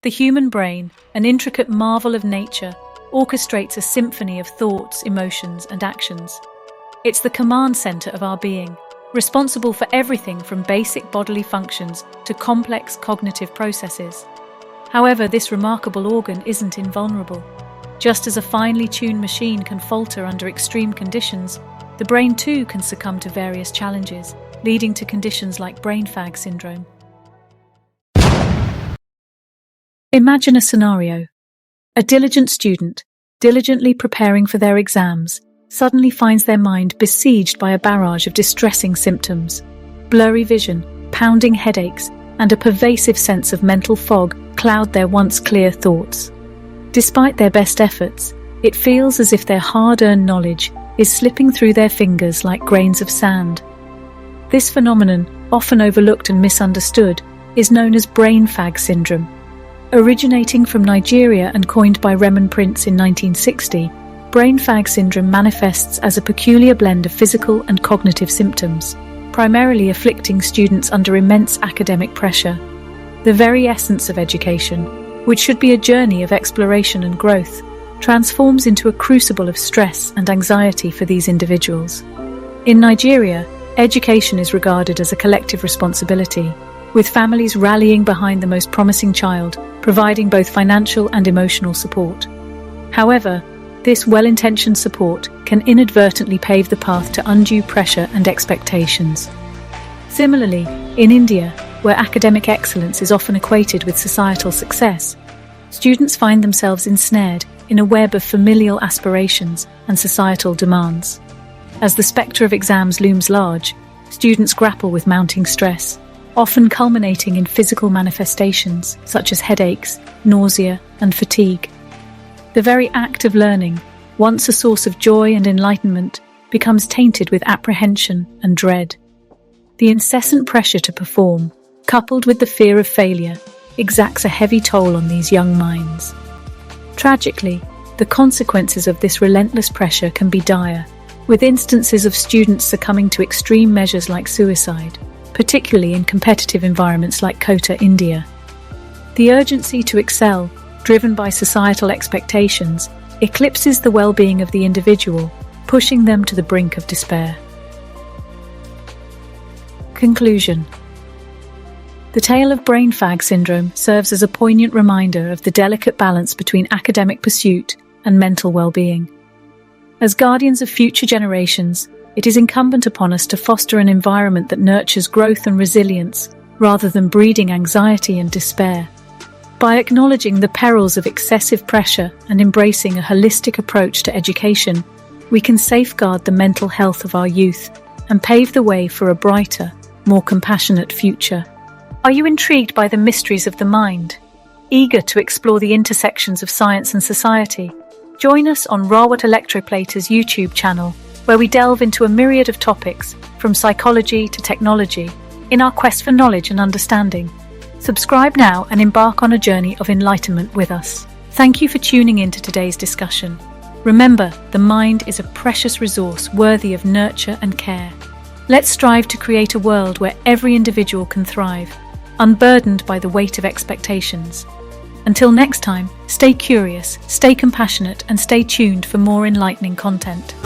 The human brain, an intricate marvel of nature, orchestrates a symphony of thoughts, emotions, and actions. It's the command center of our being, responsible for everything from basic bodily functions to complex cognitive processes. However, this remarkable organ isn't invulnerable. Just as a finely tuned machine can falter under extreme conditions, the brain too can succumb to various challenges, leading to conditions like brain fag syndrome. Imagine a scenario. A diligent student, diligently preparing for their exams, suddenly finds their mind besieged by a barrage of distressing symptoms. Blurry vision, pounding headaches, and a pervasive sense of mental fog cloud their once clear thoughts. Despite their best efforts, it feels as if their hard-earned knowledge is slipping through their fingers like grains of sand. This phenomenon, often overlooked and misunderstood, is known as brain fag syndrome. Originating from Nigeria and coined by Raymond Prince in 1960, brain fag syndrome manifests as a peculiar blend of physical and cognitive symptoms, primarily afflicting students under immense academic pressure. The very essence of education, which should be a journey of exploration and growth, transforms into a crucible of stress and anxiety for these individuals. In Nigeria, education is regarded as a collective responsibility, with families rallying behind the most promising child, providing both financial and emotional support. However, this well-intentioned support can inadvertently pave the path to undue pressure and expectations. Similarly, in India, where academic excellence is often equated with societal success, students find themselves ensnared in a web of familial aspirations and societal demands. As the spectre of exams looms large, students grapple with mounting stress, often culminating in physical manifestations such as headaches, nausea, and fatigue. The very act of learning, once a source of joy and enlightenment, becomes tainted with apprehension and dread. The incessant pressure to perform, coupled with the fear of failure, exacts a heavy toll on these young minds. Tragically, the consequences of this relentless pressure can be dire, with instances of students succumbing to extreme measures like suicide, particularly in competitive environments like Kota, India. The urgency to excel, driven by societal expectations, eclipses the well-being of the individual, pushing them to the brink of despair. Conclusion. The tale of brain fag syndrome serves as a poignant reminder of the delicate balance between academic pursuit and mental well-being. As guardians of future generations, it is incumbent upon us to foster an environment that nurtures growth and resilience, rather than breeding anxiety and despair. By acknowledging the perils of excessive pressure and embracing a holistic approach to education, we can safeguard the mental health of our youth and pave the way for a brighter, more compassionate future. Are you intrigued by the mysteries of the mind? Eager to explore the intersections of science and society? Join us on Rawat Electroplaters' YouTube channel, where we delve into a myriad of topics, from psychology to technology, in our quest for knowledge and understanding. Subscribe now and embark on a journey of enlightenment with us. Thank you for tuning in to today's discussion. Remember, the mind is a precious resource worthy of nurture and care. Let's strive to create a world where every individual can thrive, unburdened by the weight of expectations. Until next time, stay curious, stay compassionate, and stay tuned for more enlightening content.